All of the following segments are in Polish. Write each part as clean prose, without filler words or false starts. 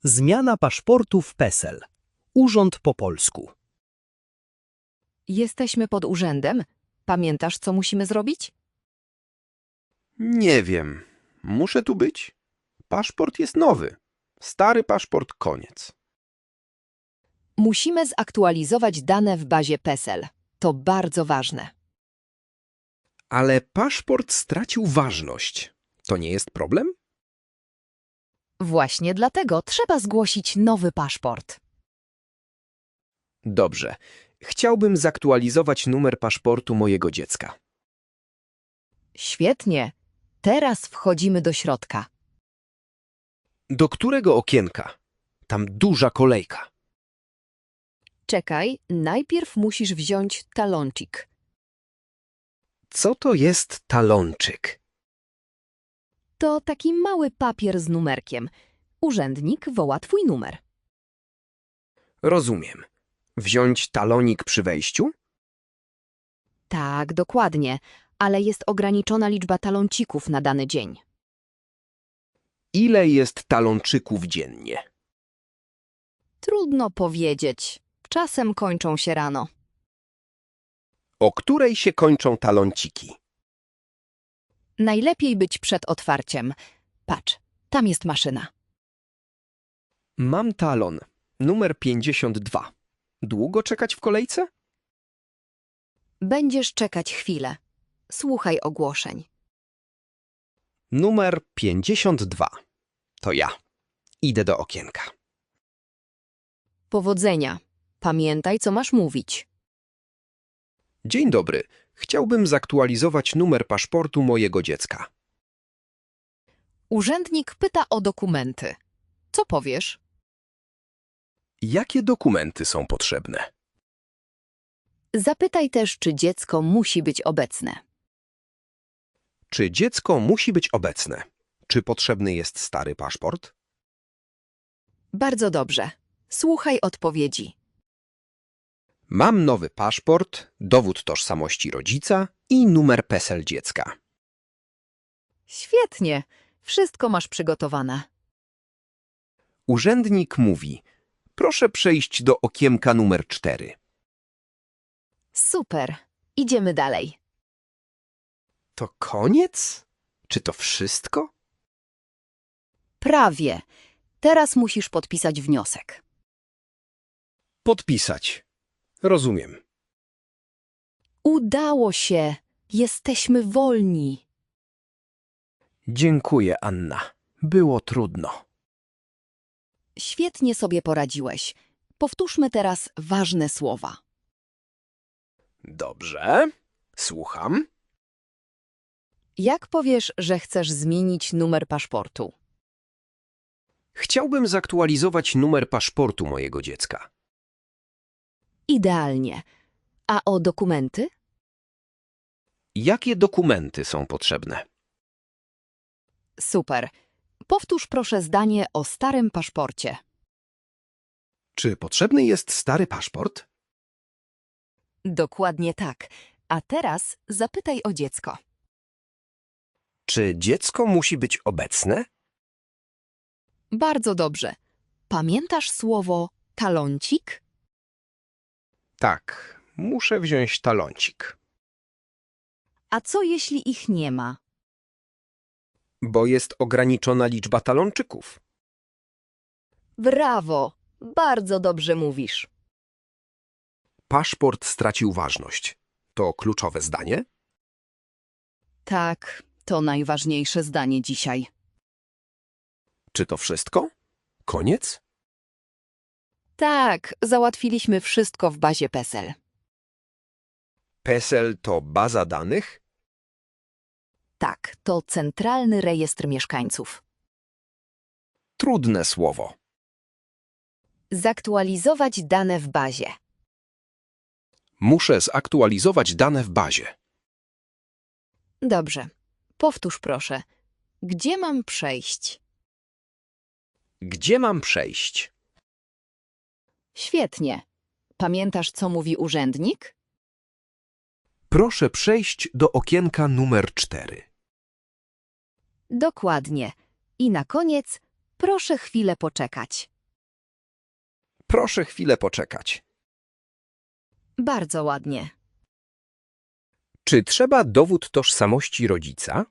Zmiana paszportu w PESEL. Urząd po polsku. Jesteśmy pod urzędem. Pamiętasz, co musimy zrobić? Nie wiem. Muszę tu być? Paszport jest nowy. Stary paszport koniec. Musimy zaktualizować dane w bazie PESEL. To bardzo ważne. Ale paszport stracił ważność. To nie jest problem? Właśnie dlatego trzeba zgłosić nowy paszport. Dobrze. Chciałbym zaktualizować numer paszportu mojego dziecka. Świetnie. Teraz wchodzimy do środka. Do którego okienka? Tam duża kolejka. Czekaj, najpierw musisz wziąć taloncik. Co to jest talonczyk? To taki mały papier z numerkiem. Urzędnik woła twój numer. Rozumiem. Wziąć talonik przy wejściu? Tak, dokładnie, ale jest ograniczona liczba taloncików na dany dzień. Ile jest talonczyków dziennie? Trudno powiedzieć. Czasem kończą się rano. O której się kończą talonciki? Najlepiej być przed otwarciem. Patrz, tam jest maszyna. Mam talon. Numer 52. Długo czekać w kolejce? Będziesz czekać chwilę. Słuchaj ogłoszeń. Numer 52. To ja. Idę do okienka. Powodzenia. Pamiętaj, co masz mówić. Dzień dobry. Chciałbym zaktualizować numer paszportu mojego dziecka. Urzędnik pyta o dokumenty. Co powiesz? Jakie dokumenty są potrzebne? Zapytaj też, czy dziecko musi być obecne. Czy dziecko musi być obecne? Czy potrzebny jest stary paszport? Bardzo dobrze. Słuchaj odpowiedzi. Mam nowy paszport, dowód tożsamości rodzica i numer PESEL dziecka. Świetnie. Wszystko masz przygotowane. Urzędnik mówi: proszę przejść do okienka numer 4. Super. Idziemy dalej. To koniec? Czy to wszystko? Prawie. Teraz musisz podpisać wniosek. Podpisać. Rozumiem. Udało się. Jesteśmy wolni. Dziękuję, Anna. Było trudno. Świetnie sobie poradziłeś. Powtórzmy teraz ważne słowa. Dobrze. Słucham. Jak powiesz, że chcesz zmienić numer paszportu? Chciałbym zaktualizować numer paszportu mojego dziecka. Idealnie. A o dokumenty? Jakie dokumenty są potrzebne? Super. Powtórz proszę zdanie o starym paszporcie. Czy potrzebny jest stary paszport? Dokładnie tak. A teraz zapytaj o dziecko. Czy dziecko musi być obecne? Bardzo dobrze. Pamiętasz słowo taloncik? Tak, muszę wziąć taloncik. A co jeśli ich nie ma? Bo jest ograniczona liczba talonczyków. Brawo! Bardzo dobrze mówisz. Paszport stracił ważność. To kluczowe zdanie? Tak, to najważniejsze zdanie dzisiaj. Czy to wszystko? Koniec? Tak, załatwiliśmy wszystko w bazie PESEL. PESEL to baza danych? Tak, to Centralny Rejestr Mieszkańców. Trudne słowo. Zaktualizować dane w bazie. Muszę zaktualizować dane w bazie. Dobrze. Powtórz proszę. Gdzie mam przejść? Gdzie mam przejść? Świetnie. Pamiętasz, co mówi urzędnik? Proszę przejść do okienka numer 4. Dokładnie. I na koniec proszę chwilę poczekać. Proszę chwilę poczekać. Bardzo ładnie. Czy trzeba dowód tożsamości rodzica?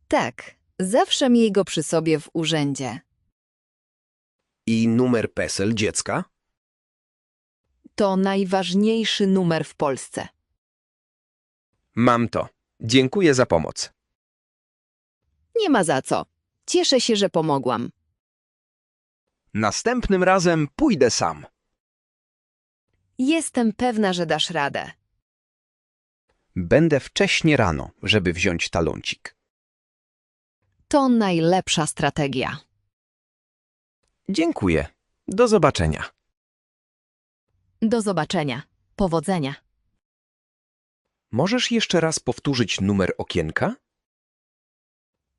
Tak, zawsze miej go przy sobie w urzędzie. I numer PESEL dziecka? To najważniejszy numer w Polsce. Mam to. Dziękuję za pomoc. Nie ma za co. Cieszę się, że pomogłam. Następnym razem pójdę sam. Jestem pewna, że dasz radę. Będę wcześnie rano, żeby wziąć taloncik. To najlepsza strategia. Dziękuję. Do zobaczenia. Do zobaczenia. Powodzenia. Możesz jeszcze raz powtórzyć numer okienka?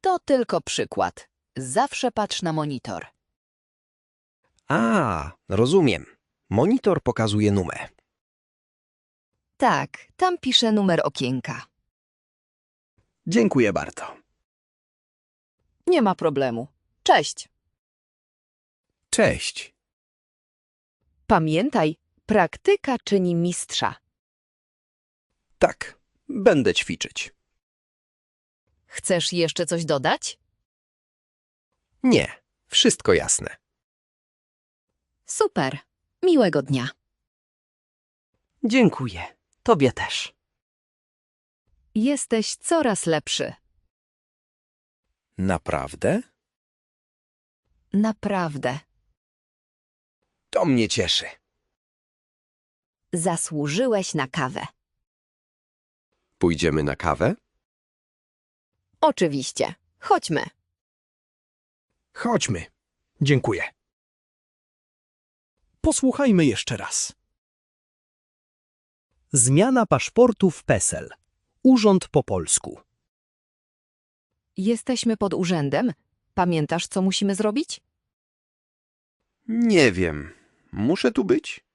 To tylko przykład. Zawsze patrz na monitor. A, rozumiem. Monitor pokazuje numer. Tak, tam pisze numer okienka. Dziękuję bardzo. Nie ma problemu. Cześć. Cześć. Pamiętaj, praktyka czyni mistrza. Tak, będę ćwiczyć. Chcesz jeszcze coś dodać? Nie, wszystko jasne. Super. Miłego dnia. Dziękuję. Tobie też. Jesteś coraz lepszy. Naprawdę? Naprawdę. To mnie cieszy. Zasłużyłeś na kawę. Pójdziemy na kawę? Oczywiście. Chodźmy. Chodźmy. Dziękuję. Posłuchajmy jeszcze raz. Zmiana paszportów PESEL. Urząd po polsku. Jesteśmy pod urzędem. Pamiętasz, co musimy zrobić? Nie wiem. Muszę tu być?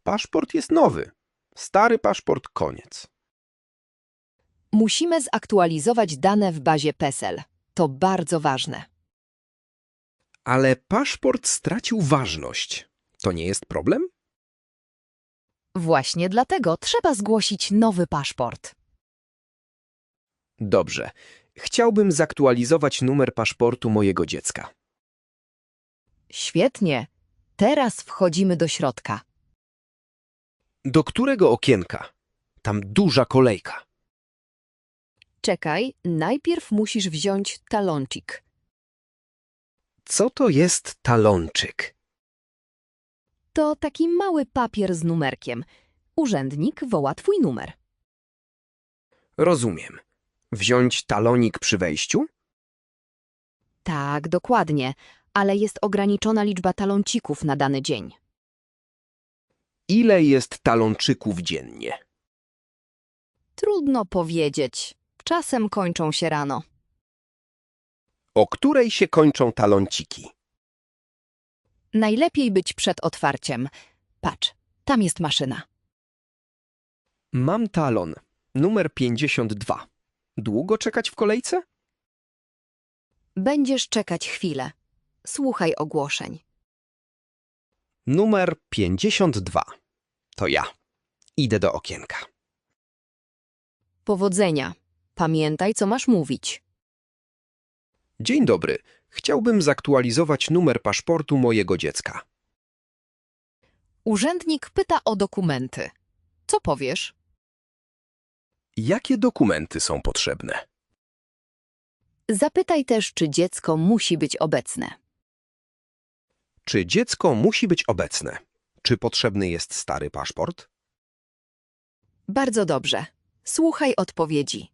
Paszport jest nowy. Stary paszport koniec. Musimy zaktualizować dane w bazie PESEL. To bardzo ważne. Ale paszport stracił ważność. To nie jest problem? Właśnie dlatego trzeba zgłosić nowy paszport. Dobrze. Chciałbym zaktualizować numer paszportu mojego dziecka. Świetnie. Teraz wchodzimy do środka. Do którego okienka? Tam duża kolejka. Czekaj, najpierw musisz wziąć taloncik. Co to jest talonczyk? To taki mały papier z numerkiem. Urzędnik woła twój numer. Rozumiem. Wziąć talonik przy wejściu? Tak, dokładnie, ale jest ograniczona liczba taloncików na dany dzień. Ile jest talonczyków dziennie? Trudno powiedzieć. Czasem kończą się rano. O której się kończą talonciki? Najlepiej być przed otwarciem. Patrz, tam jest maszyna. Mam talon. Numer 52. Długo czekać w kolejce? Będziesz czekać chwilę. Słuchaj ogłoszeń. Numer 52. To ja. Idę do okienka. Powodzenia. Pamiętaj, co masz mówić. Dzień dobry. Chciałbym zaktualizować numer paszportu mojego dziecka. Urzędnik pyta o dokumenty. Co powiesz? Jakie dokumenty są potrzebne? Zapytaj też, czy dziecko musi być obecne. Czy dziecko musi być obecne? Czy potrzebny jest stary paszport? Bardzo dobrze. Słuchaj odpowiedzi.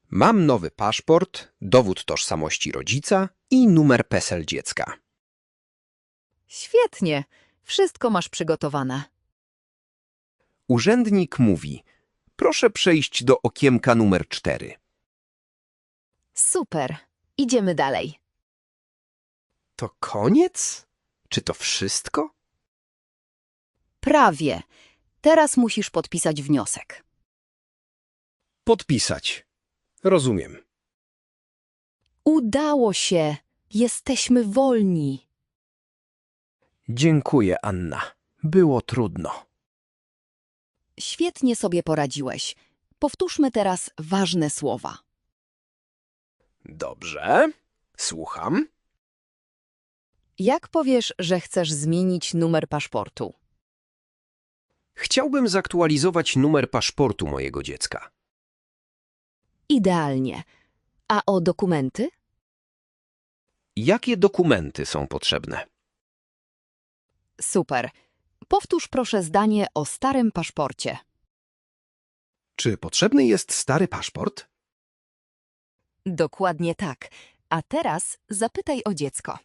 Mam nowy paszport, dowód tożsamości rodzica i numer PESEL dziecka. Świetnie. Wszystko masz przygotowane. Urzędnik mówi: proszę przejść do okienka numer 4. Super. Idziemy dalej. To koniec? Czy to wszystko? Prawie. Teraz musisz podpisać wniosek. Podpisać. Rozumiem. Udało się. Jesteśmy wolni. Dziękuję, Anna. Było trudno. Świetnie sobie poradziłeś. Powtórzmy teraz ważne słowa. Dobrze. Słucham. Jak powiesz, że chcesz zmienić numer paszportu? Chciałbym zaktualizować numer paszportu mojego dziecka. Idealnie. A o dokumenty? Jakie dokumenty są potrzebne? Super. Powtórz proszę zdanie o starym paszporcie. Czy potrzebny jest stary paszport? Dokładnie tak. A teraz zapytaj o dziecko.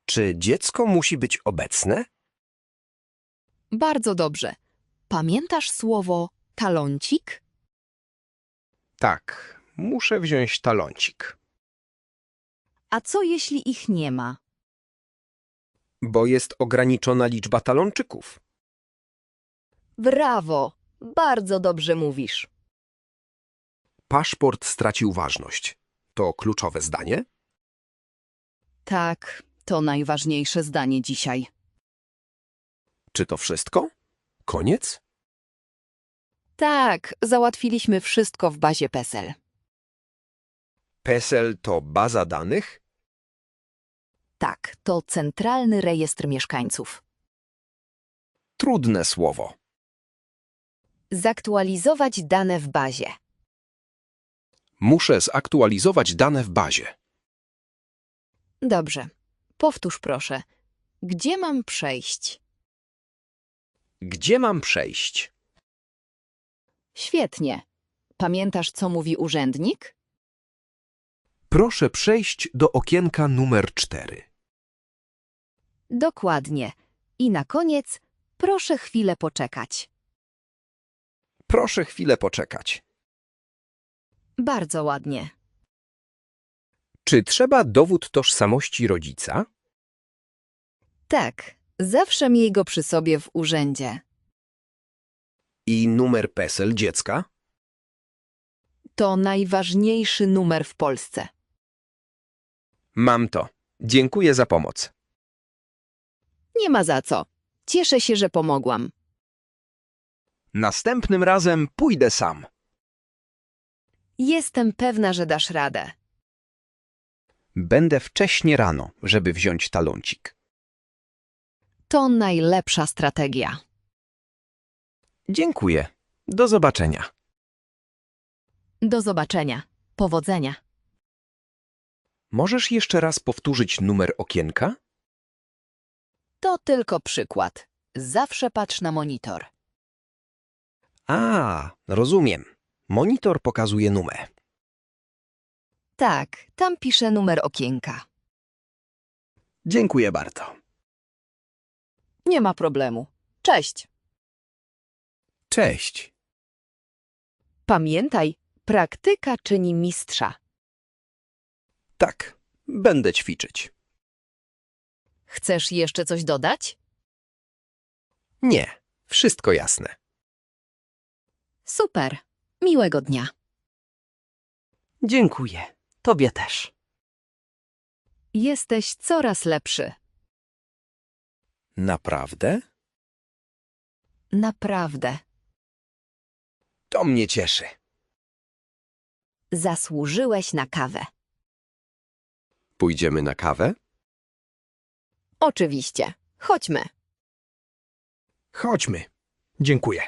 Czy dziecko musi być obecne? Bardzo dobrze. Pamiętasz słowo taloncik? Tak, muszę wziąć taloncik. A co jeśli ich nie ma? Bo jest ograniczona liczba talonczyków. Brawo! Bardzo dobrze mówisz. Paszport stracił ważność. To kluczowe zdanie? Tak, to najważniejsze zdanie dzisiaj. Czy to wszystko? Koniec? Tak, załatwiliśmy wszystko w bazie PESEL. PESEL to baza danych? Tak, to Centralny Rejestr Mieszkańców. Trudne słowo. Zaktualizować dane w bazie. Muszę zaktualizować dane w bazie. Dobrze. Powtórz proszę. Gdzie mam przejść? Gdzie mam przejść? Świetnie. Pamiętasz, co mówi urzędnik? Proszę przejść do okienka numer 4. Dokładnie. I na koniec proszę chwilę poczekać. Proszę chwilę poczekać. Bardzo ładnie. Czy trzeba dowód tożsamości rodzica? Tak, zawsze miej go przy sobie w urzędzie. I numer PESEL dziecka? To najważniejszy numer w Polsce. Mam to. Dziękuję za pomoc. Nie ma za co. Cieszę się, że pomogłam. Następnym razem pójdę sam. Jestem pewna, że dasz radę. Będę wcześnie rano, żeby wziąć taloncik. To najlepsza strategia. Dziękuję. Do zobaczenia. Do zobaczenia. Powodzenia. Możesz jeszcze raz powtórzyć numer okienka? To tylko przykład. Zawsze patrz na monitor. A, rozumiem. Monitor pokazuje numer. Tak, tam pisze numer okienka. Dziękuję bardzo. Nie ma problemu. Cześć. Cześć. Pamiętaj, praktyka czyni mistrza. Tak, będę ćwiczyć. Chcesz jeszcze coś dodać? Nie, wszystko jasne. Super. Miłego dnia. Dziękuję. Tobie też. Jesteś coraz lepszy. Naprawdę? Naprawdę. To mnie cieszy. Zasłużyłeś na kawę. Pójdziemy na kawę? Oczywiście. Chodźmy. Chodźmy. Dziękuję.